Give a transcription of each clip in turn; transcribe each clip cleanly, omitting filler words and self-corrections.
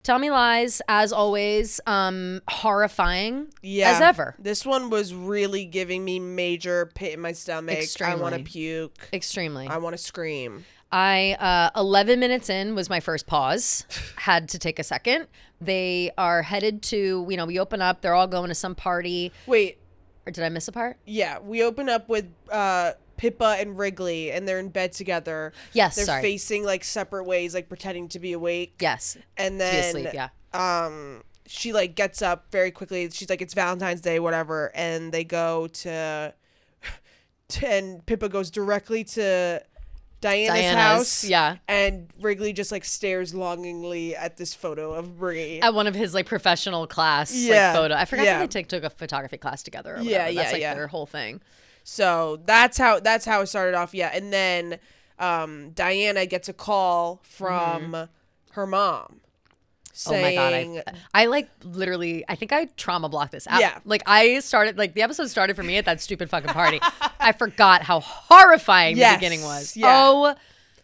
Tell Me Lies, as always, horrifying as ever. This one was really giving me major pit in my stomach. Extremely. I want to puke. Extremely. I want to scream. 11 minutes in was my first pause. Had to take a second. They are headed to, we open up. They're all going to some party. Wait. Or did I miss a part? Yeah, we open up with Pippa and Wrigley, and they're in bed together. Yes, they're facing like separate ways, like pretending to be awake. Yes. And then to be asleep, yeah. She like gets up very quickly. She's like, it's Valentine's Day, whatever, and they go to and Pippa goes directly to Diana's house. Yeah. And Wrigley just like stares longingly at this photo of Bree. At one of his like professional class photo. I forgot that they took a photography class together or whatever. That's like their whole thing. So that's how it started off. Yeah. And then Diana gets a call from her mom. Saying, oh my God. I like literally, I think I trauma blocked this out. Yeah. Like the episode started for me at that stupid fucking party. I forgot how horrifying the beginning was. Yeah. Oh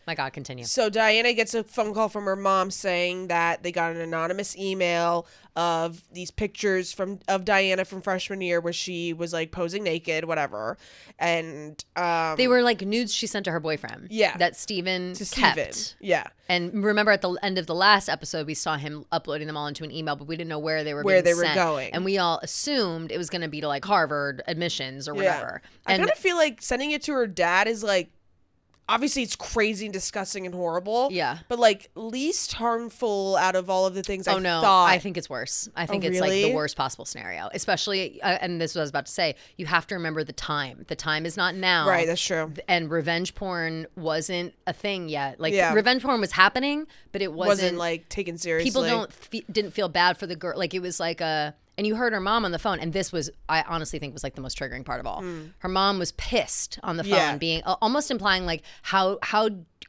my God, continue. So Diana gets a phone call from her mom saying that they got an anonymous email of these pictures of Diana from freshman year where she was like posing naked, whatever. And they were like nudes she sent to her boyfriend. Yeah. That Steven kept. Yeah. And remember at the end of the last episode, we saw him uploading them all into an email, but we didn't know where they were were sent. going. And we all assumed it was going to be to like Harvard admissions or whatever. I kind of feel like sending it to her dad is like, obviously it's crazy and disgusting and horrible. Yeah. But like least harmful out of all of the things thought. I think it's worse. I think it's really? Like the worst possible scenario. Especially, and this is what I was about to say, you have to remember the time. The time is not now. Right, that's true. And revenge porn wasn't a thing yet. Like revenge porn was happening, but it wasn't like taken seriously. People didn't feel bad for the girl. Like it was like and you heard her mom on the phone, and this was, I honestly think, was like the most triggering part of all. Her mom was pissed on the phone, being almost implying like, how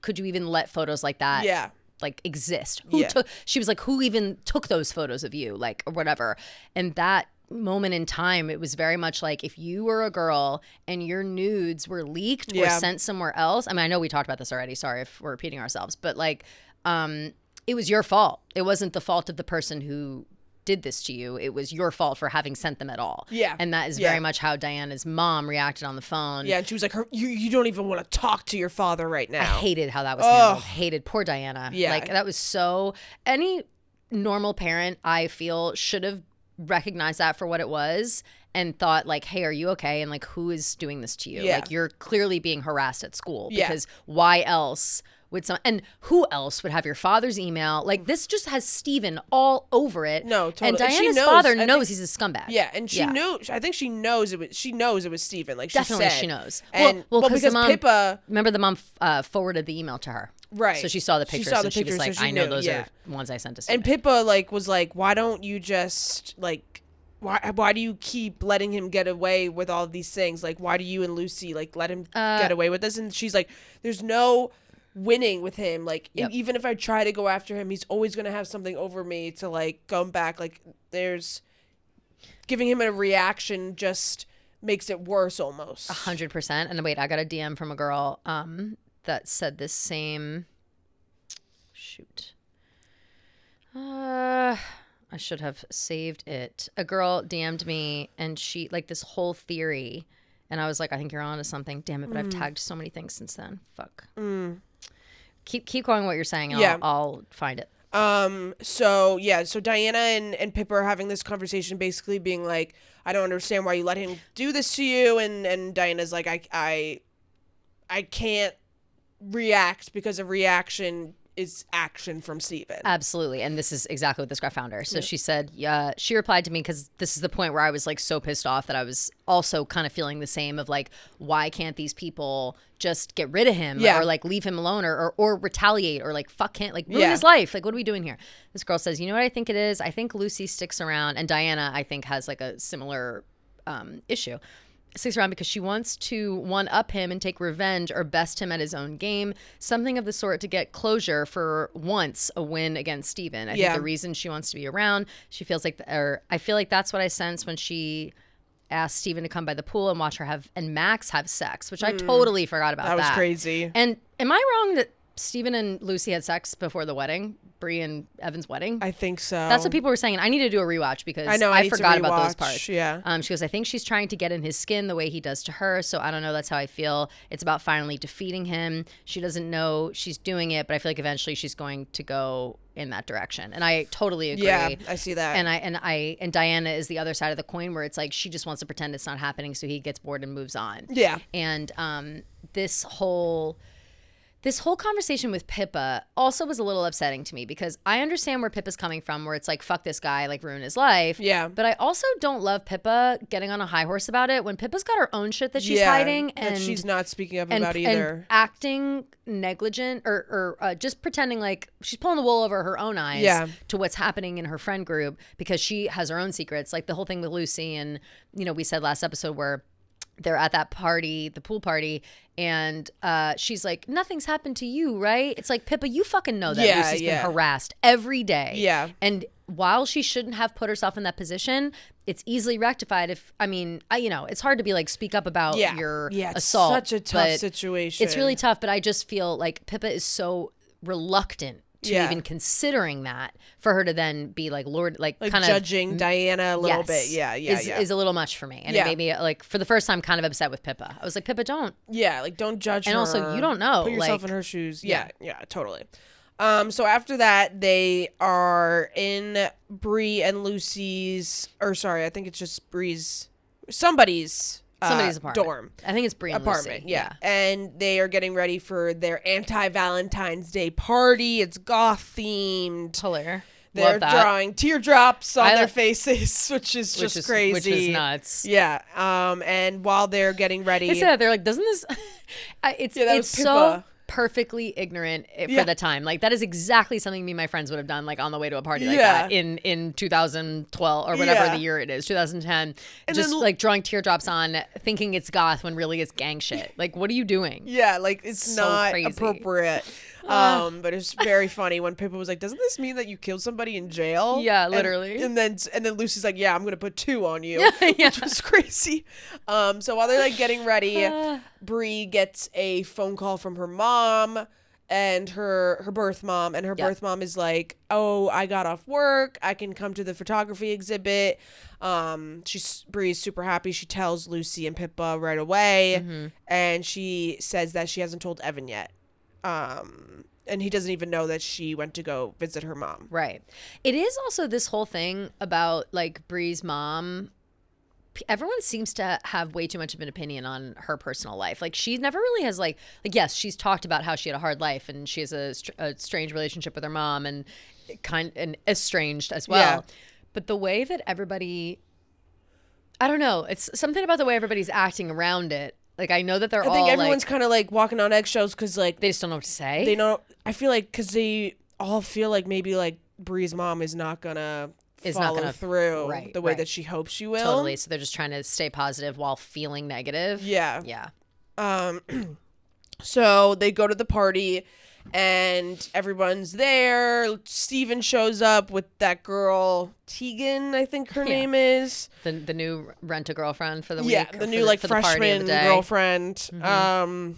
could you even let photos like that like exist? She was like, who even took those photos of you, like, or whatever. And that moment in time, it was very much like if you were a girl and your nudes were leaked or sent somewhere else. I mean, I know we talked about this already. Sorry if we're repeating ourselves, but like, it was your fault. It wasn't the fault of the person who did this to you. It was your fault for having sent them at all. Yeah. And that is very much how Diana's mom reacted on the phone. Yeah, and she was like, you don't even want to talk to your father right now. I hated how that was handled. Hated poor Diana. Yeah. Like that was so, any normal parent, I feel, should have recognized that for what it was and thought like, hey, are you okay? And like, who is doing this to you? Yeah. Like you're clearly being harassed at school because why else and who else would have your father's email? Like this just has Steven all over it. No, totally. And Diana's father knows he's a scumbag. Yeah, and she knew. I think she knows it was. She knows it was Steven. Like she definitely, said. she knows. And because the mom, Pippa. Remember, the mom forwarded the email to her. Right. So she saw the pictures. She was like, so I know those are ones I sent to Steven. And Pippa was like, why don't you just like. Why do you keep letting him get away with all of these things? Like, why do you and Lucy like let him get away with this? And she's like, there's no winning with him. Like, even if I try to go after him, he's always going to have something over me to like go back. Like, there's giving him a reaction just makes it worse almost. 100%. And wait, I got a DM from a girl that said this same. Shoot. I should have saved it. A girl DM'd me and she like this whole theory, and I was like, I think you're onto something. Damn it, but I've tagged so many things since then. Fuck. Keep going what you're saying. I'll find it. So Diana and Pippa are having this conversation, basically being like, I don't understand why you let him do this to you, and Diana's like, I can't react because a reaction is action from Steven. Absolutely. And this is exactly what this girl found her. So she said, she replied to me because this is the point where I was like so pissed off that I was also kind of feeling the same of like, why can't these people just get rid of him or like leave him alone or retaliate or like fuck him, like ruin his life? Like, what are we doing here? This girl says, you know what I think it is? I think Lucy sticks around, and Diana, I think, has like a similar issue. Sticks around because she wants to one-up him and take revenge or best him at his own game, something of the sort to get closure for once a win against Steven. I think the reason she wants to be around, she feels like, I feel like that's what I sense when she asked Steven to come by the pool and watch her and Max have sex, which I totally forgot about. That was crazy. And am I wrong that Steven and Lucy had sex before the wedding, Bree and Evan's wedding. I think so. That's what people were saying. I need to do a rewatch because I forgot about those parts. Yeah. She goes, I think she's trying to get in his skin the way he does to her. So I don't know. That's how I feel. It's about finally defeating him. She doesn't know she's doing it, but I feel like eventually she's going to go in that direction. And I totally agree. Yeah, I see that. And Diana is the other side of the coin where it's like she just wants to pretend it's not happening so he gets bored and moves on. Yeah. And this whole conversation with Pippa also was a little upsetting to me because I understand where Pippa's coming from, where it's like, fuck this guy, like ruin his life. Yeah. But I also don't love Pippa getting on a high horse about it when Pippa's got her own shit that she's hiding. And that she's not speaking up about either. And acting negligent or just pretending like she's pulling the wool over her own eyes to what's happening in her friend group because she has her own secrets. Like the whole thing with Lucy and, we said last episode where they're at that party, the pool party, and she's like, nothing's happened to you, right? It's like, Pippa, you fucking know that Lucy's been harassed every day. Yeah. And while she shouldn't have put herself in that position, it's easily rectified if, it's hard to be like, speak up about your assault. It's such a tough situation. It's really tough, but I just feel like Pippa is so reluctant to even considering that for her to then be like kind of judging Diana a little bit. Is a little much for me. And it made me like for the first time kind of upset with Pippa. I was like, Pippa, don't. Yeah, like don't judge her. And also you don't know. Put yourself in her shoes. Yeah, totally. So after that, they are in Bree and Lucy's, or sorry, I think it's just Bree's, somebody's apartment. Dorm. I think it's Bree and apartment, Lucy. yeah. And they are getting ready for their anti-Valentine's Day party. It's goth themed. Hilarious. They're drawing teardrops on their faces, which is just crazy. Which is nuts. Yeah. And while they're getting ready, they said that, they're like, doesn't this? It's so perfectly ignorant for the time. Like that is exactly something me and my friends would have done like on the way to a party like that in 2012 or whatever the year it is, 2010. And just like drawing teardrops on, thinking it's goth when really it's gang shit. Like what are you doing? Yeah, like it's so not crazy. Appropriate. But it's very funny when Pippa was like, doesn't this mean that you killed somebody in jail? Yeah, literally. And then Lucy's like, yeah, I'm gonna put 2 on you. Which was crazy. So while they're like getting ready, Bree gets a phone call from her mom and her birth mom, and her birth mom is like, oh, I got off work, I can come to the photography exhibit. Bree's super happy. She tells Lucy and Pippa right away, and she says that she hasn't told Evan yet. And he doesn't even know that she went to go visit her mom. Right. It is also this whole thing about like Bree's mom. Everyone seems to have way too much of an opinion on her personal life. Like she never really has like yes, she's talked about how she had a hard life and she has a strange relationship with her mom and estranged as well. Yeah. But the way that everybody, I don't know, it's something about the way everybody's acting around it. Like, I know that I think everyone's kind of, like, walking on eggshells because, like... They just don't know what to say? They don't... I feel like because they all feel like maybe, like, Bree's mom is not going to follow through the way that she hopes she will. Totally. So they're just trying to stay positive while feeling negative. Yeah. Yeah. So they go to the party... And everyone's there. Steven shows up with that girl, Tegan, I think her name is. The new rent-a-girlfriend for the week. Yeah, the new, like, freshman girlfriend. So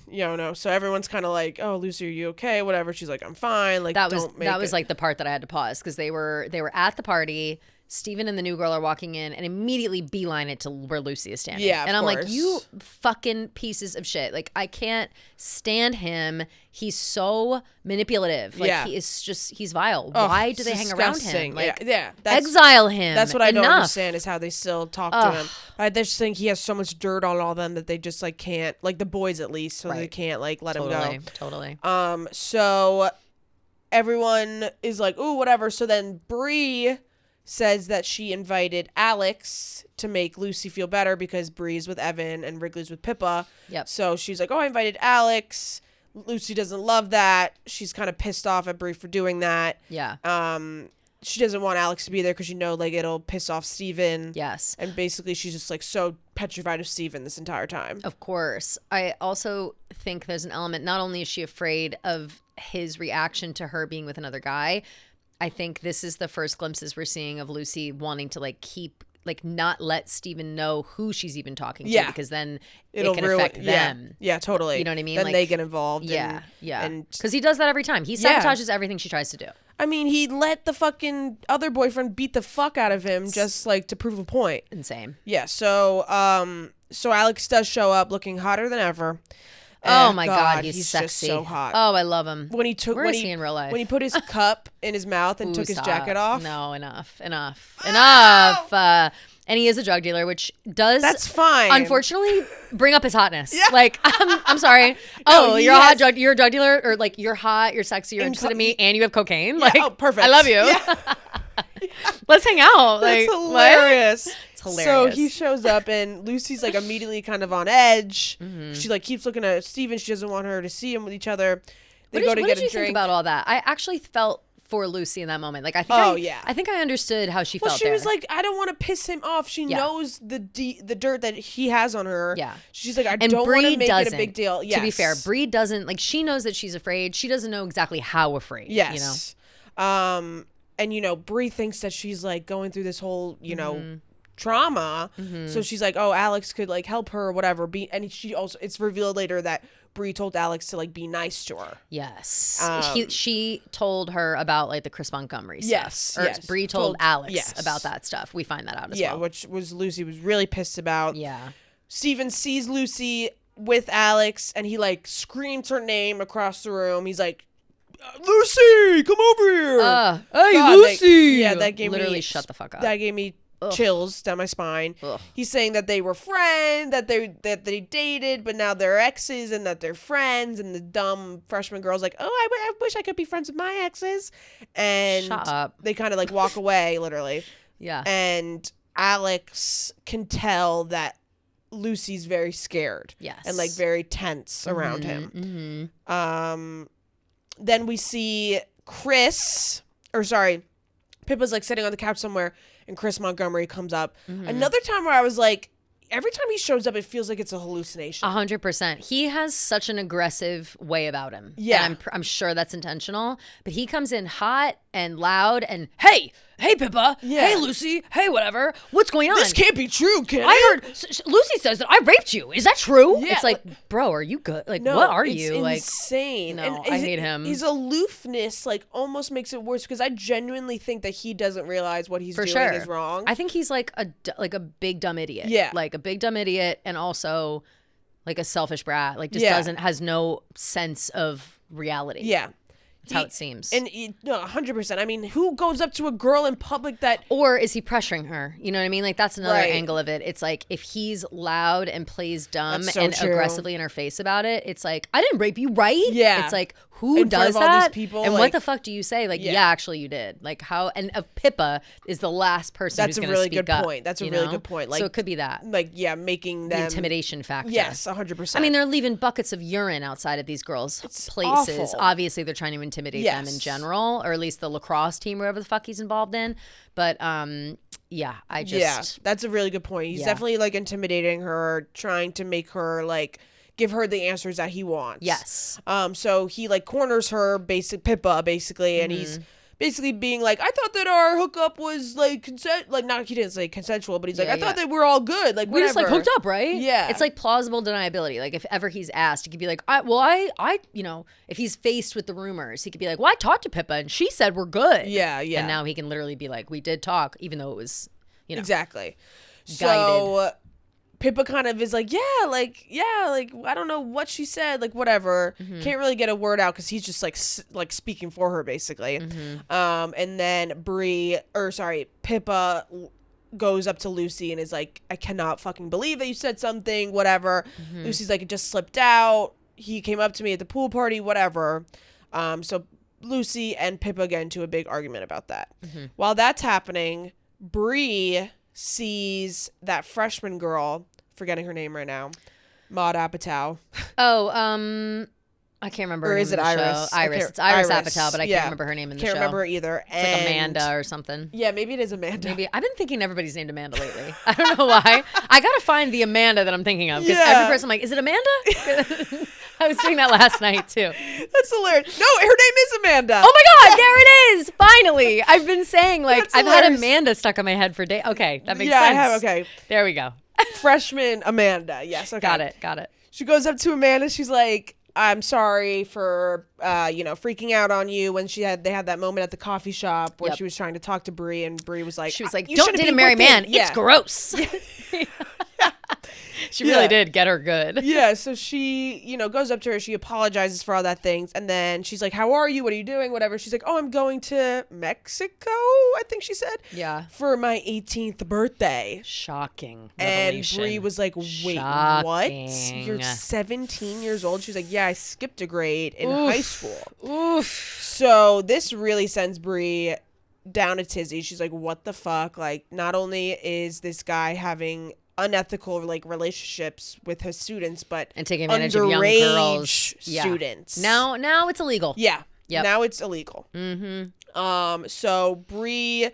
everyone's kind of like, oh, Lucy, are you okay? Whatever. She's like, I'm fine. Like, that was like the part that I had to pause because they were at the party. Steven and the new girl are walking in and immediately beeline it to where Lucy is standing. Yeah, and I'm like, you fucking pieces of shit. Like, I can't stand him. He's so manipulative. Like, he's vile. Why do they hang around him? Like, exile him. That's what I don't understand is how they still talk to him. I just think he has so much dirt on all of them that they just, like, can't, like, the boys at least, so they can't, like, let him go. Totally. So everyone is like, ooh, whatever. So then Bree says that she invited Alex to make Lucy feel better because Bree's with Evan and Wrigley's with Pippa. Yep. So she's like, oh, I invited Alex. Lucy doesn't love that. She's kind of pissed off at Bree for doing that. Yeah. She doesn't want Alex to be there because like it'll piss off Steven. Yes. And basically she's just like so petrified of Steven this entire time. Of course. I also think there's an element, not only is she afraid of his reaction to her being with another guy, I think this is the first glimpses we're seeing of Lucy wanting to like keep like not let Steven know who she's even talking to, Yeah. because then It'll it can ruin- affect them. Yeah, totally. You know what I mean? Then Like, they get involved. Yeah, yeah. And Because he does that every time. He Yeah. sabotages everything she tries to do. I mean, he let the fucking other boyfriend beat the fuck out of him just like to prove a point. Insane. Yeah. So Alex does show up looking hotter than ever. Oh And my God, he's just sexy. so hot. Oh, I love him. When he took Where when is he in real life? When he put his cup in his mouth and Ooh, took his stop. jacket off. No, enough. And he is a drug dealer, which does That's fine. unfortunately bring up his hotness. Like, I'm sorry. No, You're a drug dealer, or like you're hot, you're sexy, you're interested in me, and you have cocaine. Yeah, Like, oh, perfect. I love you. Yeah. Let's hang out. That's Like, hilarious. What? It's hilarious. So he shows up and Lucy's like immediately kind of on edge. Mm-hmm. She like keeps looking at Steven. She doesn't want her to see him with each other. They What go to did get a you drink. think about all that? I actually felt for Lucy in that moment. Like, I think I understood how she Well, felt she there. was like, I don't want to piss him off. She knows the dirt that he has on her. Yeah. She's like, I and don't want Bree to make doesn't, it a big deal. Yes. To be fair, Bree doesn't, like, she knows that she's afraid. She doesn't know exactly how afraid. Yes. You know? And you know, Bree thinks that she's like going through this whole, you know, trauma. So she's like, oh, Alex could like help her or whatever. And she also, it's revealed later that Bree told Alex to like be nice to her. Yes. She told her about like the Chris Montgomery stuff. Yes. Or yes. Bree told Alex yes. about that stuff. We find that out as yeah, well. which was Lucy was really pissed about. Yeah. Steven sees Lucy with Alex and he like screams her name across the room. He's like, Lucy, come over here. Hey, God, Lucy. that gave Literally me shut the fuck up. That gave me chills down my spine. Ugh. He's saying that they were friends, that they dated, but now they're exes, and that they're friends. And the dumb freshman girl's like, "Oh, I wish I could be friends with my exes." And Shut up. they kind of like walk away, literally. Yeah. And Alex can tell that Lucy's very scared. Yes. And like very tense around him. Then we see Pippa's like sitting on the couch somewhere and Chris Montgomery comes up. Another time where I was like, every time he shows up, it feels like it's a hallucination. 100%. He has such an aggressive way about him. Yeah. And I'm sure that's intentional. But he comes in hot and loud and, hey Pippa, Yeah. hey Lucy, hey whatever, what's going on? This can't be true, can I it? heard Lucy says that I raped you. Is that true? Yeah, It's like, bro, are you good? Like, No, what are it's you? insane. No, And I hate him. His aloofness like almost makes it worse because I genuinely think that he doesn't realize what he's For doing sure. is wrong. I think he's like a big dumb idiot. Yeah. Like a big dumb idiot, and also like a selfish brat. Like just has no sense of reality. Yeah. That's how it seems. And no, 100%. I mean, who goes up to a girl in public that Or is he pressuring her? You know what I mean? Like that's another Right. angle of it. It's like if he's loud and plays dumb That's so and true. aggressively in her face about it, it's like, I didn't rape you, right? Yeah. It's like, who In front does of all these that? people, and like- what the fuck do you say? Like, Yeah. yeah, actually you did. Like how, and Pippa is the last person That's who's a going to really speak good up, point. That's a you really know? good point. So Like- it could be that. making The them intimidation factor. Yes, 100%. I mean, they're leaving buckets of urine outside of these girls' places. awful. Obviously, they're trying to intimidate them in Yes. general, or at least the lacrosse team, wherever the fuck he's involved in. But yeah, I just yeah, that's a really good point. He's Yeah. definitely like intimidating her, trying to make her like give her the answers that he wants. yes, So he like corners her, Pippa, basically, and he's basically being like, I thought that our hookup was like consent, like not he didn't say consensual, but he's like, Yeah, I thought yeah. that we're all good, like we just like whatever. hooked up, right? Yeah. it's like plausible deniability. Like if ever he's asked, he could be like, I, you know, if he's faced with the rumors, he could be like, well, I talked to Pippa and she said we're good. Yeah, yeah. And now he can literally be like, we did talk, even though it was, you know, Exactly. So Pippa kind of is like, like I don't know what she said, like whatever. Can't really get a word out because he's just like speaking for her basically. And then Pippa goes up to Lucy and is like, I cannot fucking believe that you said something, whatever. Lucy's like, it just slipped out. He came up to me at the pool party, whatever. So Lucy and Pippa get into a big argument about that. While that's happening, Bree sees that freshman girl, forgetting her name right now, Maud Apatow. Oh, I can't remember. Or her name is in it the Iris? show. Iris. It's Iris Apatow, but I can't remember her name in the show. Can't remember her either. It's like Amanda or something. Yeah, maybe it is Amanda. Maybe I've been thinking everybody's named Amanda lately. I don't know why. I gotta find the Amanda that I'm thinking of because Yeah. every person I'm like, is it Amanda? I was doing that last night too. That's hilarious. No, her name is Amanda. Oh my God, there it is. Finally. I've been saying That's I've hilarious. had Amanda stuck in my head for days. Okay, that makes Yeah, sense. I have. Okay. There we go. Freshman Amanda. Yes. Okay. Got it. She goes up to Amanda. She's like, I'm sorry for, freaking out on you when they had that moment at the coffee shop where she was trying to talk to Bree, and Bree was like, don't shouldn't date be a married with him." man. It's gross. She really did get her good. Yeah, so she, goes up to her. She apologizes for all that things. And then she's like, how are you? What are you doing? Whatever. She's like, oh, I'm going to Mexico, I think she said. Yeah. For my 18th birthday. Shocking. And revelation. Bree was like, wait, Shocking. what? You're 17 years old? She's like, yeah, I skipped a grade in high school. Oof. So this really sends Bree down a tizzy. She's like, what the fuck? Like, not only is this guy having unethical relationships with his students, but and taking advantage of young girls, students. Now it's illegal. Yeah. Yep. Now it's illegal. Mm-hmm. So Bree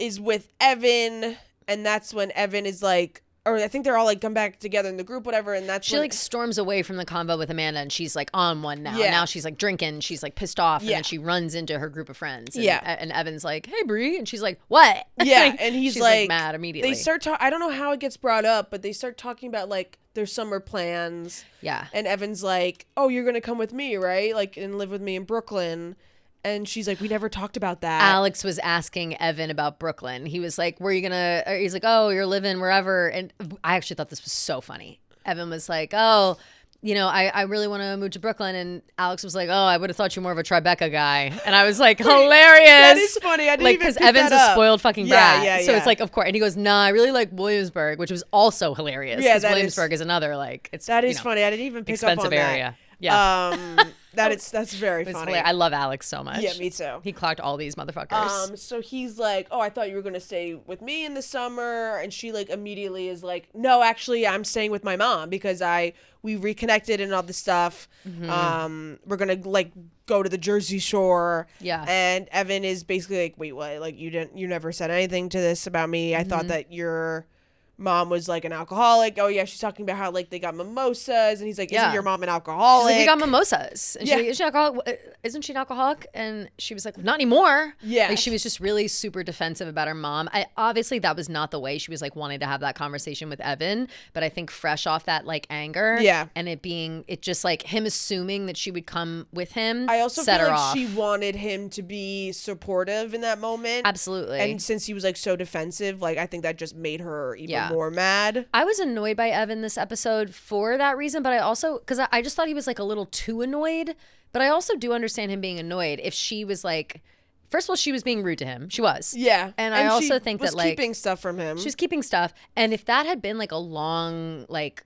is with Evan, and that's when Evan is like, or I think they're all like come back together in the group, whatever, and that's she when, like storms away from the convo with Amanda, and she's like on one now. Yeah. Now she's like drinking, she's like pissed off, and Yeah. then she runs into her group of friends. And, Yeah. and Evan's like, "Hey, Bree," and she's like, "What?" Yeah, and he's she's like mad immediately. They start I don't know how it gets brought up, but they start talking about like their summer plans. Yeah. And Evan's like, "Oh, you're gonna come with me, right? Like, and live with me in Brooklyn." And she's like, "We never talked about that." Alex was asking Evan about Brooklyn. He was like, "Where are you gonna?" He's like, "Oh, you're living wherever." And I actually thought this was so funny. Evan was like, "Oh, I really want to move to Brooklyn." And Alex was like, "Oh, I would have thought you more of a Tribeca guy." And I was like, "Hilarious!" That is funny. I didn't even because pick Evan's that a up. spoiled fucking Yeah, brat. yeah, So yeah. it's like, of course. And he goes, "Nah, I really like Williamsburg," which was also hilarious. Yeah, because that Williamsburg is another like it's That is funny. I didn't even pick up expensive on area. that. Yeah. That's very It's funny. hilarious. I love Alex so much. Yeah, me too. He clocked all these motherfuckers. So he's like, "Oh, I thought you were gonna stay with me in the summer," and she like immediately is like, "No, actually, I'm staying with my mom because we reconnected and all this stuff. We're gonna like go to the Jersey Shore." Yeah. And Evan is basically like, "Wait, what? Like you never said anything to this about me. I thought that your mom was like an alcoholic." Oh yeah, she's talking about how like they got mimosas, and he's like, "Isn't Yeah. your mom an She's alcoholic?" like, "We got mimosas." And Yeah. is she alcoholic? Isn't she an alcoholic? And she was like, "Not anymore." Yeah. Like she was just really super defensive about her mom. Obviously that was not the way she was like wanting to have that conversation with Evan, but I think fresh off that like anger, Yeah. and it just like him assuming that she would come with him. I also set feel her like off. she wanted him to be supportive in that moment. Absolutely. And since he was like so defensive, like I think that just made her even Yeah. more mad. I was annoyed by Evan this episode for that reason, but I also, because I just thought he was like a little too annoyed, but I also do understand him being annoyed if she was like, first of all, she was being rude to him. She was. Yeah. And I also she think was that like keeping stuff from him. she was keeping stuff. And if that had been like a long, like,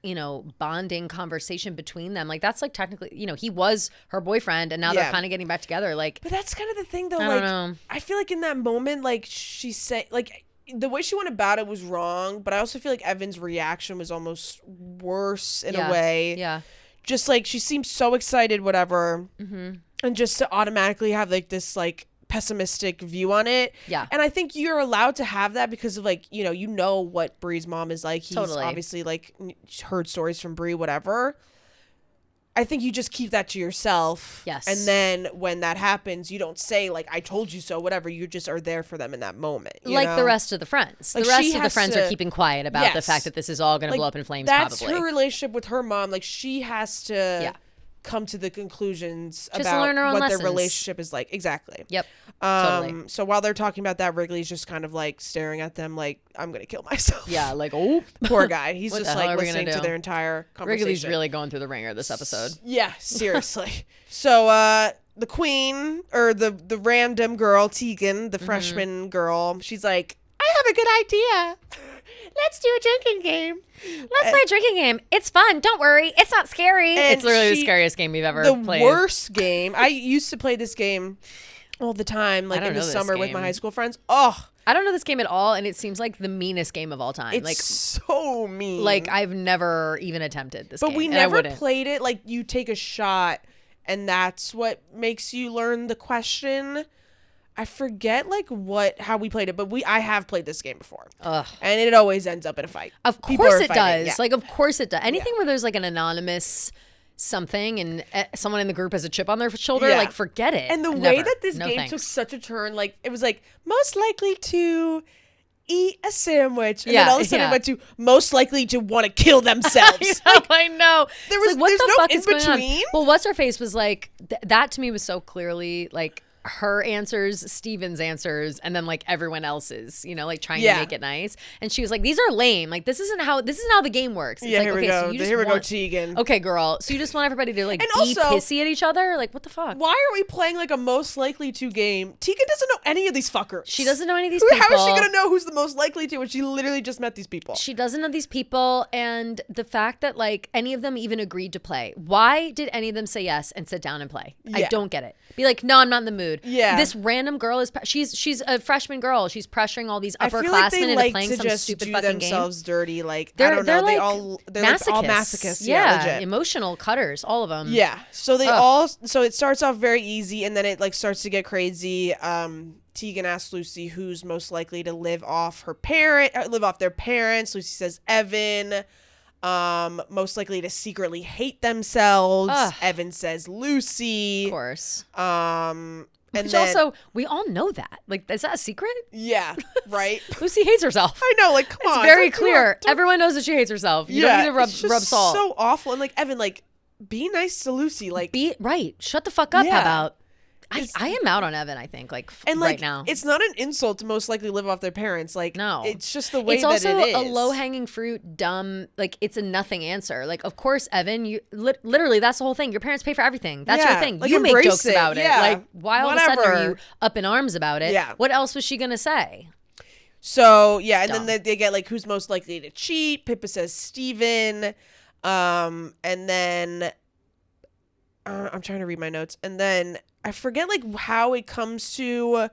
bonding conversation between them, like that's like technically, he was her boyfriend and now they're Yeah. kind of getting back together. Like, But that's kind of the thing though. I don't know. I feel like in that moment, like she said, like the way she went about it was wrong, but I also feel like Evan's reaction was almost worse in a way. Yeah. Just like she seemed so excited, whatever. Mm-hmm. And just to automatically have like this like pessimistic view on it. Yeah. And I think you're allowed to have that because of like, you know what Bree's mom is like. He's Totally. obviously like heard stories from Bree, whatever. I think you just keep that to yourself. Yes. And then when that happens, you don't say like, "I told you so," whatever. You just are there for them in that moment. You Like know? the rest of the friends. Like, the rest she of the has friends to- are keeping quiet about the Yes. fact that this is all going to Like, blow up in flames that's probably. her relationship with her mom. Like she has to come to the conclusions Just about learn her own what lessons. their relationship is like. Exactly. Yep. Totally. So while they're talking about that, Wrigley's just kind of like staring at them like, "I'm gonna kill myself." Yeah, like, oh. Poor guy. He's What just the hell like are we gonna listening to do? their entire conversation. Wrigley's really going through the ringer this episode. Yeah, seriously. So the queen or the random girl, Tegan, the freshman girl, she's like, "I have a good idea. Let's do a drinking game." Let's play a drinking game. It's fun. Don't worry. It's not scary. And It's literally the scariest game we've ever The played. worst game. I used to play this game all the time, like don't in the know this summer with my game. high school friends. Oh, I don't know this game at all, and it seems like the meanest game of all time. it's Like, so mean. like I've never even attempted this But game. we and I never wouldn't. played it like you take a shot and that's what makes you learn the question. I forget like how we played it, but I have played this game before. Ugh. And it always ends up in a fight. Of People course are it fighting, does. yeah. Like, of course it does. Anything where there's like an anonymous something and someone in the group has a chip on their shoulder, Yeah. like forget it. And the Never. way that this No game thanks. took such a turn, like it was like most likely to eat a sandwich, and Yeah, then all of a sudden yeah. it went to most likely to want to kill themselves. I know. There It's was like, what there's the no fuck in is going on? between. Well, what's her face was like that to me was so clearly like her answers, Steven's answers, and then like everyone else's, you know, like trying Yeah. to make it nice. And she was like, "These are lame. Like this isn't how the game works." It's Yeah, like, here we okay, go. so you just Here we go, want, Tegan. okay, girl. So you just want everybody to like And be also- pissy at each other? Like what the fuck? Why are we playing like a most likely to game? Tegan doesn't know any of these fuckers. She doesn't know any of these people. How is she gonna know who's the most likely to when she literally just met these people? She doesn't know these people, and the fact that like any of them even agreed to play. Why did any of them say yes and sit down and play? I Yeah. don't get it. Be like, no, I'm not in the mood. Yeah. This random girl is she's a freshman girl. She's pressuring all these I feel like upperclassmen they into like playing to some just stupid do fucking game. themselves dirty. Like I They're don't know. like They're like all masochists. Yeah, legit. emotional cutters, all of them. Yeah. So they Ugh. all. So it starts off very easy, and then it like starts to get crazy. Tegan asks Lucy who's most likely to live off their parents. Lucy says Evan. Most likely to secretly hate themselves. Ugh. Evan says Lucy. Of course. And Which then, also, we all know that. Like, is that a secret? yeah, right. Lucy hates herself. I know. Like, come It's on. very don't- clear. don't- Everyone knows that she hates herself. You don't need to it's just rub salt. So awful. And like Evan, like, be nice to Lucy. Like, Be right. Shut the fuck up. Yeah. How about? It's- I am out on Evan. I think like and right like now. it's not an insult to most likely live off their parents. Like, No. it's just the way It's that also it is. a low hanging fruit, dumb. Like it's a nothing answer. Like of course, Evan. You literally that's the whole thing. Your parents pay for everything. That's your Yeah, thing. like, You make embrace jokes it. about it. Yeah, Like why all of a sudden are whatever. you up in arms about it? Yeah. What else was she gonna say? So yeah, and Dumb. then they get like who's most likely to cheat. Pippa says Steven. And then I'm trying to read my notes, and then I forget like how it comes to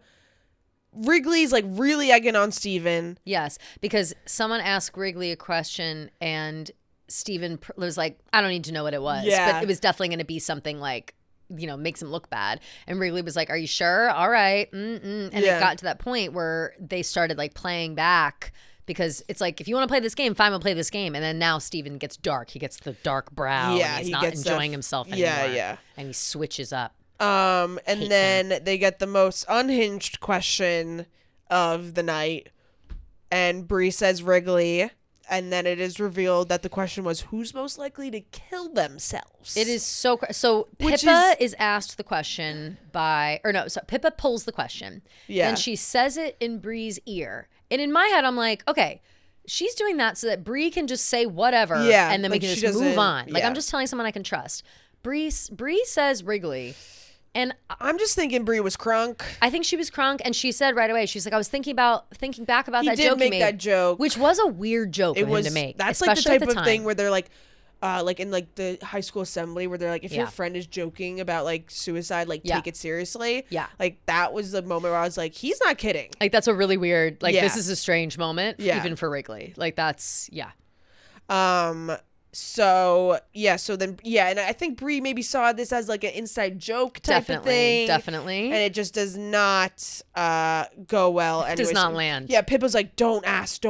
Wrigley's like really egging on Steven. Yes, because someone asked Wrigley a question and Steven was like, I don't need to know what it was. Yeah. But it was definitely going to be something like, you know, makes him look bad. And Wrigley was like, are you sure? All right. And Yeah. it got to that point where they started like playing back because it's like, if you want to play this game, fine, we'll play this game. And then now Steven gets dark. He gets the dark brow. Yeah, and he's he not gets enjoying that- himself anymore. yeah. And he switches up. And Hate then they get the most unhinged question of the night, and Bree says Wrigley, and then it is revealed that the question was who's most likely to kill themselves. It is so Which Pippa is asked the question Pippa pulls the question. Yeah. And she says it in Bree's ear. And in my head I'm like, okay, she's doing that so that Bree can just say whatever Yeah, and then we like can she just move doesn't- on. Like yeah. I'm just telling someone I can trust. Bree says Wrigley. And I'm just thinking Bree was crunk. I think she was crunk, and she said right away, she's like, I was thinking back about He that did joke make you made. that joke. Which was a weird joke It for was him to make. that's like the especially at type of time. thing where they're like in like the high school assembly where they're like, if your Yeah. friend is joking about like suicide, like Yeah. take it seriously. Yeah. Like that was the moment where I was like, he's not kidding. Like that's a really weird, like Yeah. this is a strange moment Yeah. even for Wrigley. Like that's So then and I think Bree maybe saw this as like an inside joke type of thing. Definitely. And it just does not go well. Does not land. Yeah, Pippa's like, don't ask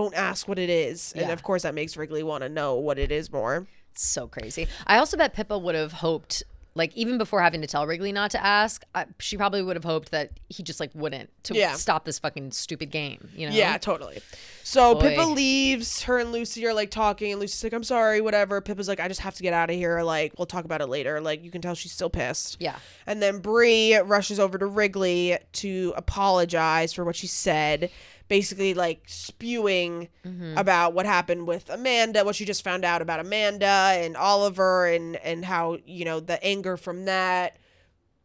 what it is. And Yeah. of course that makes Wrigley want to know what it is more. It's so crazy. I also bet Pippa would have hoped, like even before having to tell Wrigley not to ask, she probably would have hoped that he just like wouldn't Yeah. stop this fucking stupid game, you know? Yeah, totally. So Boy. Pippa leaves. Her and Lucy are like talking, and Lucy's like, I'm sorry, whatever. Pippa's like, I just have to get out of here. Like, we'll talk about it later. Like, you can tell she's still pissed. Yeah. And then Bree rushes over to Wrigley to apologize for what she said, basically like spewing about what happened with Amanda, what she just found out about Amanda and Oliver, and how, you know, the anger from that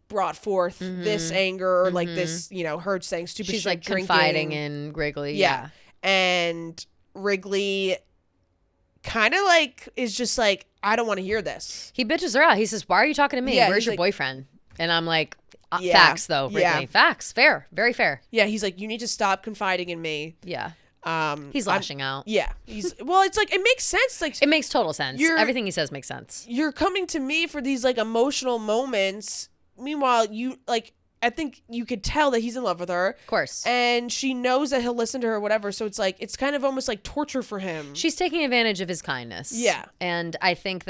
brought forth this anger, like this, you know, her saying stupid She's shit, like drinking. confiding in Wrigley. Yeah. And Wrigley kind of like is just like, I don't want to hear this. He bitches her out. He says, why are you talking to me? Yeah, Where's he's your like- boyfriend? And I'm like, Yeah. facts though, Wrigley. Yeah. Facts. Fair. Very fair. Yeah, he's like, you need to stop confiding in me. Yeah. I'm- He's lashing out. Yeah. Well, it's like, it makes sense. Like, It makes total sense. You're- Everything he says makes sense. you're coming to me for these like emotional moments. Meanwhile, you like I think you could tell that he's in love with her. Of course. And she knows that he'll listen to her or whatever. So it's like, it's kind of almost like torture for him. She's taking advantage of his kindness. Yeah. And I think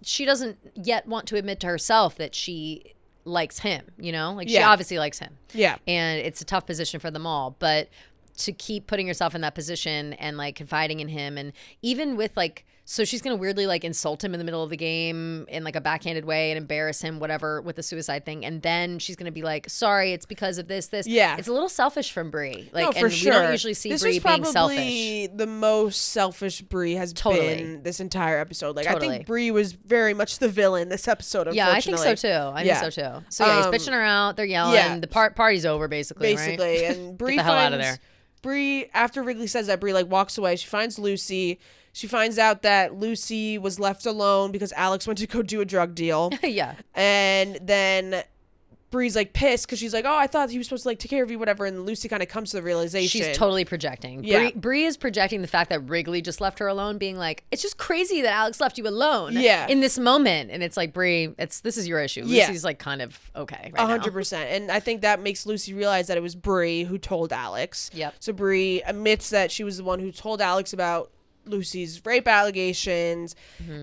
she doesn't yet want to admit to herself that she likes him, you know? Like, she obviously likes him. Yeah. And it's a tough position for them all. But to keep putting yourself in that position and, like, confiding in him, and even with, like, so she's going to weirdly, like, insult him in the middle of the game in, like, a backhanded way and embarrass him, whatever, with the suicide thing. And then she's going to be like, sorry, it's because of this. Yeah. It's a little selfish from Bree. Like, No, for and sure. we don't usually see Bree being selfish. This is probably the most selfish Bree has been this entire episode. Like, I think Bree was very much the villain this episode, unfortunately. Yeah, I think so, too. I think so, too. So, yeah, he's bitching her out. They're yelling. Yeah. The party's over, basically, right? And Bree Get the hell out of there. Bree, after Wrigley says that, Bree, like, walks away. She finds Lucy. She finds out that Lucy was left alone because Alex went to go do a drug deal. Yeah. And then Bree's, like, pissed because she's like, oh, I thought he was supposed to, like, take care of you, whatever. And Lucy kind of comes to the realization. She's totally projecting. Yeah. Bree is projecting the fact that Wrigley just left her alone, being like, it's just crazy that Alex left you alone in this moment. And it's like, Bree, this is your issue. Lucy's, like, kind of okay right 100%. And I think that makes Lucy realize that it was Bree who told Alex. Yep. So Bree admits that she was the one who told Alex about Lucy's rape allegations.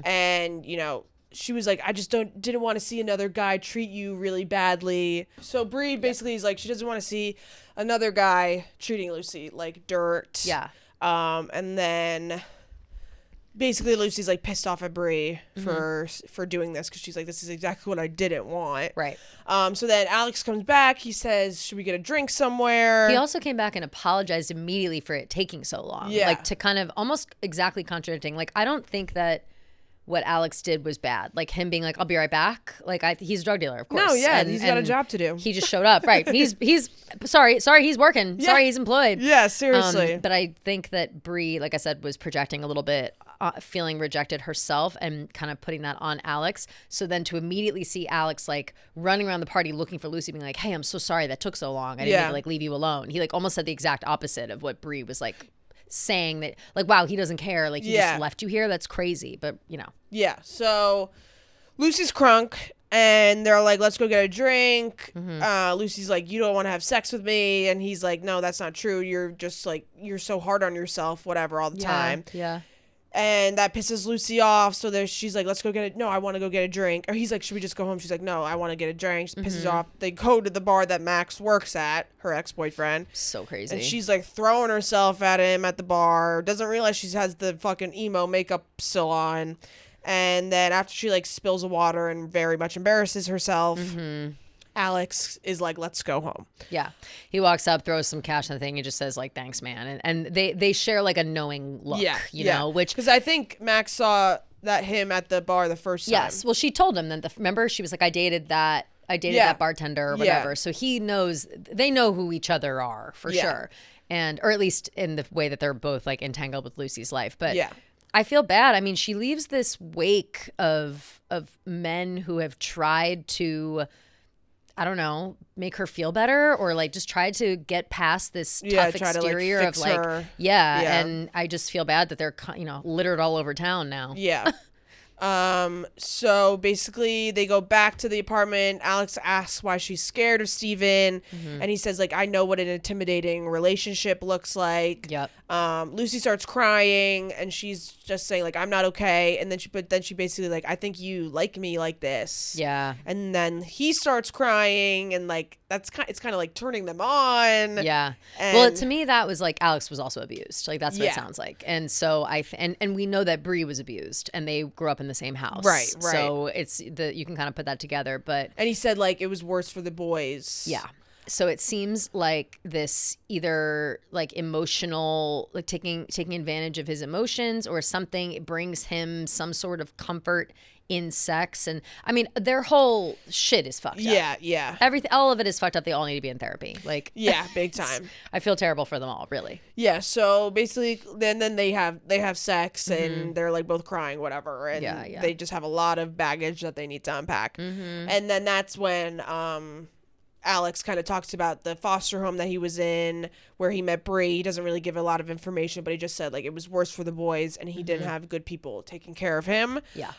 And, you know, she was like, I just didn't want to see another guy treat you really badly. So Bree basically is like, she doesn't want to see another guy treating Lucy like dirt. Yeah. And then basically Lucy's like pissed off at Bree for doing this because she's like, this is exactly what I didn't want. Right. So then Alex comes back. He says, should we get a drink somewhere? He also came back and apologized immediately for it taking so long. Yeah. Like, to kind of almost exactly contradicting. Like, I don't think that what Alex did was bad. Like, him being like, I'll be right back. Like, he's a drug dealer, of course. No, yeah, he's got a job to do. He just showed up. Right. He's sorry, he's working. Yeah. Sorry, he's employed. Yeah, seriously. But I think that Bree, like I said, was projecting a little bit, feeling rejected herself and kind of putting that on Alex. So then to immediately see Alex, like, running around the party looking for Lucy, being like, hey, I'm so sorry that took so long. I didn't mean to, like, leave you alone. He, like, almost said the exact opposite of what Bree was, like, saying, that, like, wow, he doesn't care. Like, he just left you here. That's crazy. But, you know. Yeah. So Lucy's crunk and they're like, let's go get a drink. Lucy's like, you don't want to have sex with me. And he's like, no, that's not true. You're just like, you're so hard on yourself, whatever, all the time. Yeah. And that pisses Lucy off. So she's like, let's go get it. No, I want to go get a drink. Or he's like, should we just go home? She's like, no, I want to get a drink. She pisses off. They go to the bar that Max works at, her ex-boyfriend. So crazy. And she's like throwing herself at him at the bar. Doesn't realize she has the fucking emo makeup still on. And then after she like spills the water and very much embarrasses herself, Alex is like, let's go home. Yeah. He walks up, throws some cash in the thing, and just says, like, thanks, man. And they share, like, a knowing look, you know, which... Because I think Max saw him at the bar the first time. Yes. Well, she told him that, remember, she was like, I dated that bartender or whatever. So he knows, they know who each other are, for sure. And, or at least in the way that they're both, like, entangled with Lucy's life. But I feel bad. I mean, she leaves this wake of men who have tried to... I don't know, make her feel better, or like just try to get past this tough exterior of like, and I just feel bad that they're, you know, littered all over town now. Yeah. So basically they go back to the apartment. Alex asks why she's scared of Steven. And he says, like, I know what an intimidating relationship looks like. Yep. Lucy starts crying and she's just saying, like, I'm not okay. And then she basically like, I think you like me like this. Yeah. And then he starts crying and like, it's kind of like turning them on. Yeah. Well, to me, that was like, Alex was also abused. Like, that's what it sounds like. And so and we know that Bree was abused and they grew up in the same house. Right. So you can kind of put that together, but. And he said like, it was worse for the boys. Yeah. So it seems like this either like emotional, like taking advantage of his emotions or something. It brings him some sort of comfort in sex. And I mean, their whole shit is fucked up. Yeah. Everything, all of it is fucked up. They all need to be in therapy. Like, yeah, big time. I feel terrible for them all, really. Yeah. So basically, then they have sex and they're like both crying, whatever. And they just have a lot of baggage that they need to unpack. And then that's when Alex kind of talks about the foster home that he was in where he met Bree. He doesn't really give a lot of information, but he just said like it was worse for the boys and he didn't have good people taking care of him. Yeah.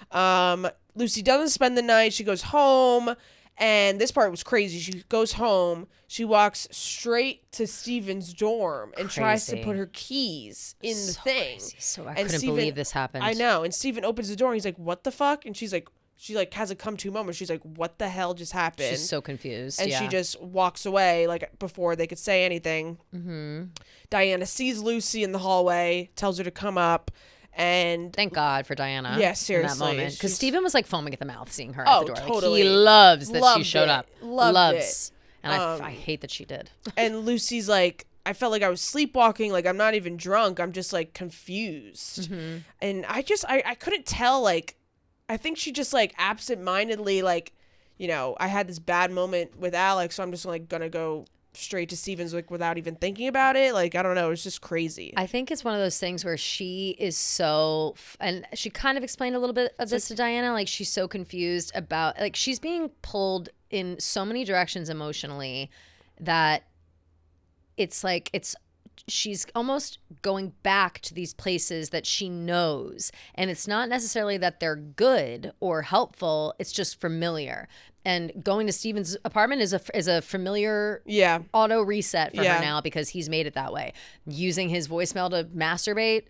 Lucy doesn't spend the night. She goes home And this part was crazy. She goes home. She walks straight to Steven's dorm and tries to put her keys in the thing. Crazy. So I couldn't believe this happened. I know. And Steven opens the door and he's like, what the fuck? And she's like, she like has a come to moment. She's like, what the hell just happened? She's so confused. And she just walks away like before they could say anything. Mm-hmm. Diana sees Lucy in the hallway, tells her to come up. And thank God for Diana. Yeah, seriously. In that moment. Because Steven was like foaming at the mouth seeing her at the door. Totally. Like, he loves that she showed up. Loves it. And I hate that she did. And Lucy's like, I felt like I was sleepwalking. Like, I'm not even drunk. I'm just like confused. Mm-hmm. And I couldn't tell. Like, I think she just like absentmindedly, like, you know, I had this bad moment with Alex. So I'm just like going to go straight to Steven's like without even thinking about it. Like, I don't know, it's just crazy. I think it's one of those things where she is so and she kind of explained a little bit of this to Diana, like she's so confused about, like, she's being pulled in so many directions emotionally that it's like she's almost going back to these places that she knows, and it's not necessarily that they're good or helpful, it's just familiar. And going to Steven's apartment is a familiar auto reset for her now because he's made it that way. Using his voicemail to masturbate,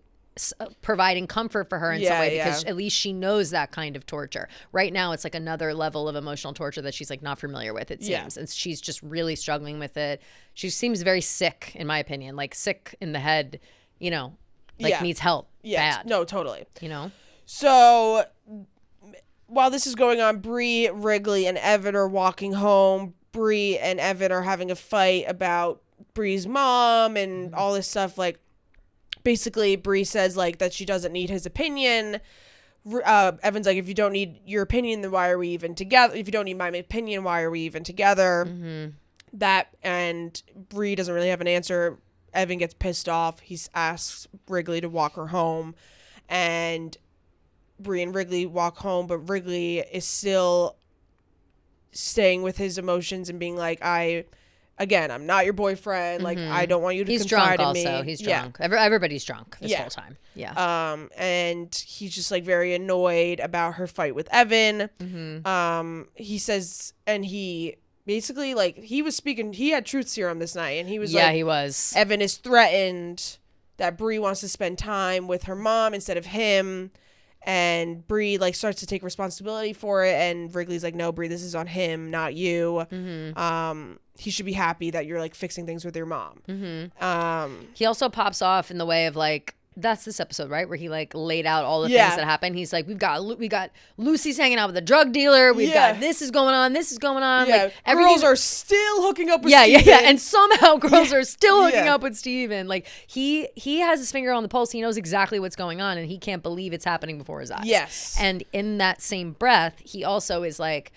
providing comfort for her in some way because at least she knows that kind of torture. Right now, it's like another level of emotional torture that she's like not familiar with, it seems. And she's just really struggling with it. She seems very sick, in my opinion, like sick in the head, you know, like needs help. Bad. No, totally. You know? So while this is going on, Bree, Wrigley, and Evan are walking home. Bree and Evan are having a fight about Bree's mom and all this stuff. Like, basically, Bree says, like, that she doesn't need his opinion. Evan's like, if you don't need your opinion, then why are we even together? If you don't need my opinion, why are we even together? Mm-hmm. And Bree doesn't really have an answer. Evan gets pissed off. He asks Wrigley to walk her home. And Bree and Wrigley walk home, but Wrigley is still staying with his emotions and being like, I'm not your boyfriend. Like, I don't want you to confide in me. He's drunk. Everybody's drunk this whole time. Yeah. And he's just like very annoyed about her fight with Evan. Mm-hmm. He says, and he basically like, he had truth serum this night, and he was like, he was. Evan is threatened that Bree wants to spend time with her mom instead of him. And Bree like starts to take responsibility for it, and Wrigley's like, no, Bree, this is on him, not you. Mm-hmm. He should be happy that you're like fixing things with your mom. Mm-hmm. He also pops off in the way of like, that's this episode, right, where he like laid out all the things that happened. He's like, we got Lucy's hanging out with a drug dealer. We've got this is going on. Yeah, like girls are still hooking up with Steven. And somehow girls are still hooking up with Steven. Like he has his finger on the pulse. He knows exactly what's going on, and he can't believe it's happening before his eyes. Yes. And in that same breath, he also is like,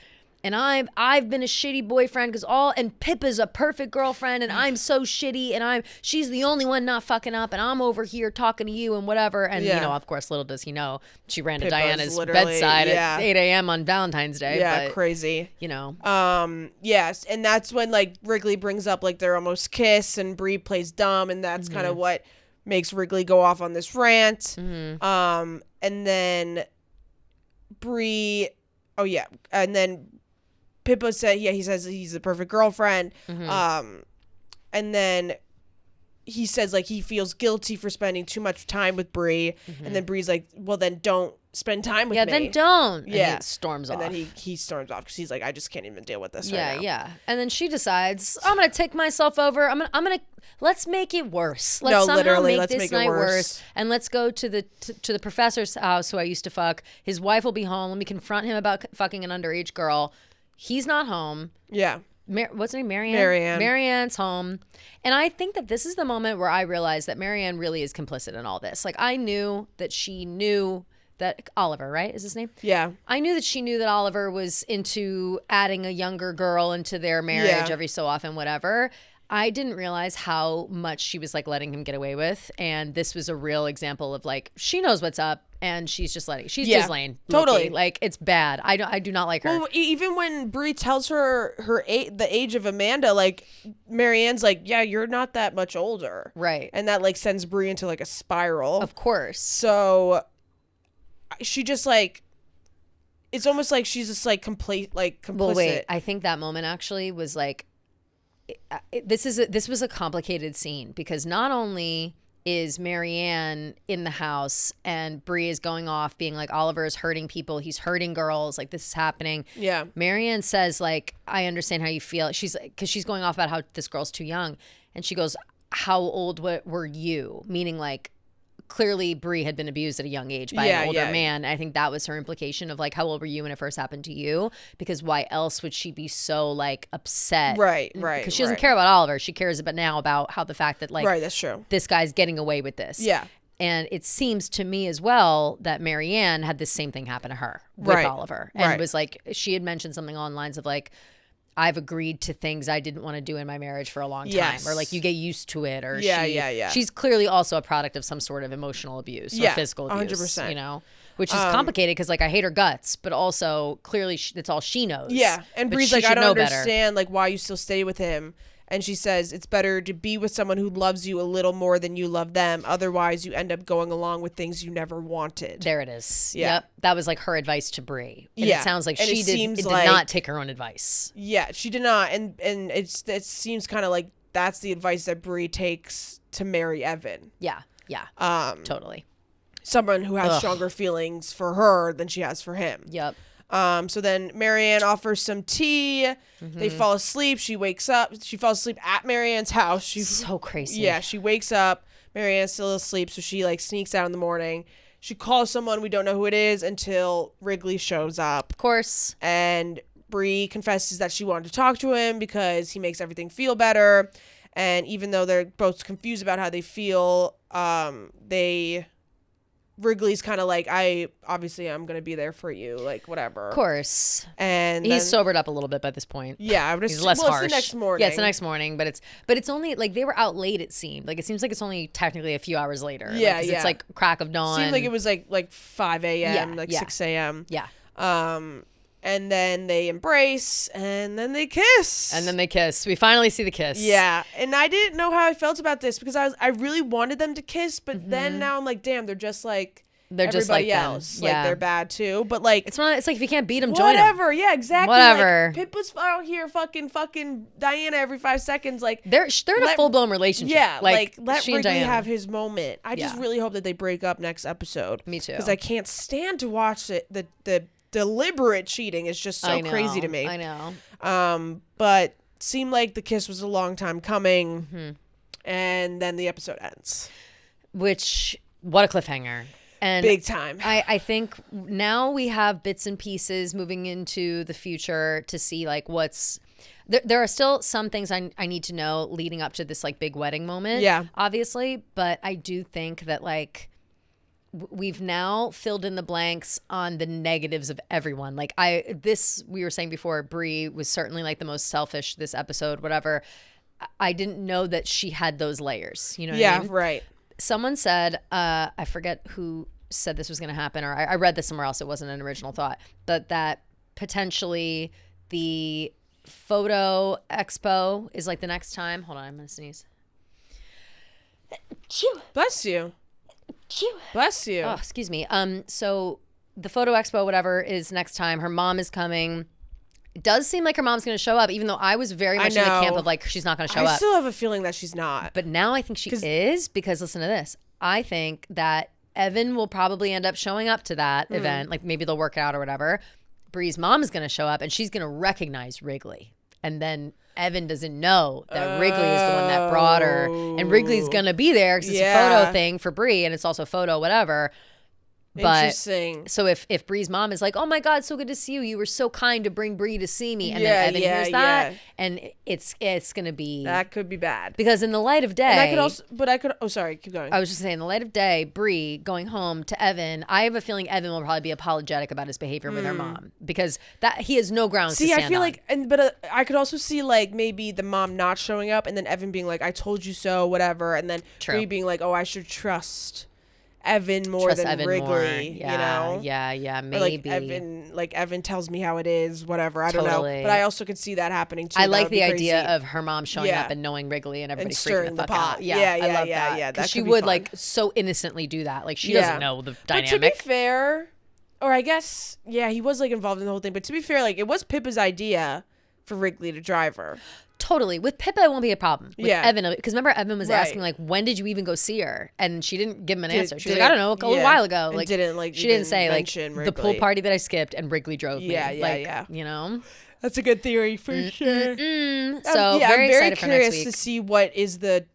and I've been a shitty boyfriend and Pippa's a perfect girlfriend, and I'm so shitty, and she's the only one not fucking up, and I'm over here talking to you and whatever. And you know, of course, little does he know, she ran to Diana's bedside at 8 a.m. on Valentine's Day. Yeah, but, crazy. You know. Yes, and that's when like Wrigley brings up like their almost kiss, and Bree plays dumb, and that's kind of what makes Wrigley go off on this rant. Mm-hmm. And then Bree, and then Pippa said, he says he's the perfect girlfriend. Mm-hmm. And then he says, like, he feels guilty for spending too much time with Bree. Mm-hmm. And then Bree's like, well, then don't spend time with me. Yeah, then don't. Yeah. And he storms off. And then he storms off because he's like, I just can't even deal with this right now. Yeah. And then she decides, I'm going to take myself over. I'm going to, let's make it worse. Let's make this night worse. And let's go to the professor's house who I used to fuck. His wife will be home. Let me confront him about fucking an underage girl. He's not home. Yeah. What's her name? Marianne? Marianne's home. And I think that this is the moment where I realized that Marianne really is complicit in all this. Like, I knew that she knew that Oliver, right? Is his name? Yeah. I knew that she knew that Oliver was into adding a younger girl into their marriage every so often, whatever. I didn't realize how much she was like letting him get away with. And this was a real example of like, she knows what's up and she's just just laying. Totally. Like, it's bad. I do not like her. Well, even when Bree tells her the age of Amanda, like Marianne's like, yeah, you're not that much older. Right. And that like sends Bree into like a spiral. Of course. So she just like, it's almost like she's just like complicit. Well, wait, I think that moment actually was like, this was a complicated scene because not only is Marianne in the house and Bree is going off being like, Oliver is hurting people, he's hurting girls, like this is happening. Yeah. Marianne says like, I understand how you feel. She's like, because she's going off about how this girl's too young, and she goes, how old were you? Meaning like, clearly Bree had been abused at a young age by an older man. I think that was her implication of like, how old were you when it first happened to you? Because why else would she be so like upset? Right. Because she doesn't care about Oliver. She cares about how the fact that like, that's true. This guy's getting away with this. Yeah. And it seems to me as well that Marianne had the same thing happen to her with Oliver. And was like, she had mentioned something along the lines of like, I've agreed to things I didn't want to do in my marriage for a long time. Or like you get used to it. Or she's clearly also a product of some sort of emotional abuse or physical abuse. 100%. You know, which is complicated because like I hate her guts, but also clearly that's all she knows. Yeah. And Bree's like, I don't understand like why you still stay with him. And she says, it's better to be with someone who loves you a little more than you love them. Otherwise, you end up going along with things you never wanted. There it is. Yeah. Yep. That was like her advice to Bree. And yeah. It sounds like she did not take her own advice. Yeah, she did not. And it seems kind of like that's the advice that Bree takes to marry Evan. Yeah. Yeah. Totally. Someone who has stronger feelings for her than she has for him. Yep. So then Marianne offers some tea. Mm-hmm. They fall asleep. She wakes up. She falls asleep at Marianne's house. She's so crazy. Yeah, she wakes up. Marianne's still asleep, so she like sneaks out in the morning. She calls someone, we don't know who it is, until Wrigley shows up. Of course. And Bree confesses that she wanted to talk to him because he makes everything feel better. And even though they're both confused about how they feel, Wrigley's kind of like, I'm going to be there for you, like, whatever. Of course. And he's sobered up a little bit by this point. Yeah, I would assume. He's less harsh. It's the next morning. Yeah, it's the next morning, but it's only, like, they were out late, it seemed. Like, it seems like it's only technically a few hours later. Yeah, like, it's, like, crack of dawn. It seemed like it was, like 5 a.m., 6 a.m. Yeah. And then they embrace, and then they kiss. We finally see the kiss. Yeah. And I didn't know how I felt about this, because I really wanted them to kiss, but then now I'm like, damn, they're just like... They're just like else. Them. Yeah. Like they're bad too. But like it's like if you can't beat them, join them. Whatever. Yeah, exactly. Whatever. Like, Pip was out here fucking Diana every 5 seconds. Like they're in a full blown relationship. Yeah. Like let Wrigley have his moment. I just really hope that they break up next episode. Me too. Because I can't stand to watch it. The deliberate cheating is just so crazy to me. I know. But seemed like the kiss was a long time coming, and then the episode ends. Which what a cliffhanger. And big time. I think now we have bits and pieces moving into the future to see like what's there are still some things I need to know leading up to this like big wedding moment. Yeah. Obviously. But I do think that like we've now filled in the blanks on the negatives of everyone. Like we were saying before, Bree was certainly like the most selfish this episode, whatever. I didn't know that she had those layers. You know what I mean? Yeah, right. Someone said, I forget who said this was going to happen, or I read this somewhere else. It wasn't an original thought, but that potentially the photo expo is like the next time. Hold on, I'm going to sneeze. Bless you. Bless you. Oh, excuse me. So the photo expo, whatever, is next time. Her mom is coming. It does seem like her mom's going to show up, even though I was very much in the camp of like, she's not going to show up. I still have a feeling that she's not. But now I think she is, because listen to this. I think that Evan will probably end up showing up to that event. Like maybe they'll work it out or whatever. Bree's mom is going to show up and she's going to recognize Wrigley. And then Evan doesn't know that Wrigley is the one that brought her. And Wrigley's going to be there because it's a photo thing for Bree, and it's also photo whatever. But interesting. So if Bree's mom is like, oh my God, so good to see you. You were so kind to bring Bree to see me. And then Evan hears that. And it's going to be. That could be bad. Because in the light of day. And I could, oh, sorry, keep going. I was just saying, in the light of day, Bree going home to Evan, I have a feeling Evan will probably be apologetic about his behavior with her mom. Because that he has no grounds to stand I feel on. like, but I could also see like maybe the mom not showing up and then Evan being like, I told you so, whatever. And then Bree being like, oh, I should trust Evan more than Evan Wrigley, more. you know? Yeah, maybe. Or like Evan tells me how it is, whatever. I don't know. But I also could see that happening too. I like the idea of her mom showing up and knowing Wrigley and everybody freaking the fuck out. Yeah, I love that. Yeah, because she would like so innocently do that. Like she doesn't know the dynamic. But to be fair, or I guess, yeah, he was like involved in the whole thing. But to be fair, like it was Pippa's idea for Wrigley to drive her. Totally. With Pippa, it won't be a problem. With Yeah. Evan, because remember Evan was Right. asking like, when did you even go see her? And she didn't give him an answer. She was like, I don't know, a little while ago. And Like, didn't like she didn't even say like mention the pool Wrigley. party that I skipped and Wrigley drove me. Yeah, like, yeah. You know. That's a good theory for sure. So yeah, very I'm very excited for next curious week. to see what is the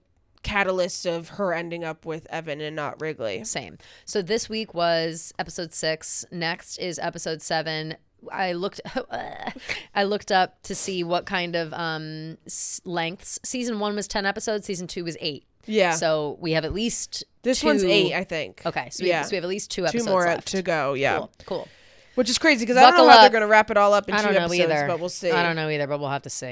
catalyst of her ending up with Evan and not Wrigley. Same. So this week was episode 6. Next is episode 7. I looked up to see what kind of lengths. Season 1 was 10 episodes. Season 2 was 8. Yeah. So we have at least This 2. one's 8, I think. Okay. So we have at least 2 episodes 2 more left. to go. Yeah. Cool. Which is crazy because I don't know how they're going to wrap it all up in 2 episodes, but we'll see. I don't know either, but we'll have to see.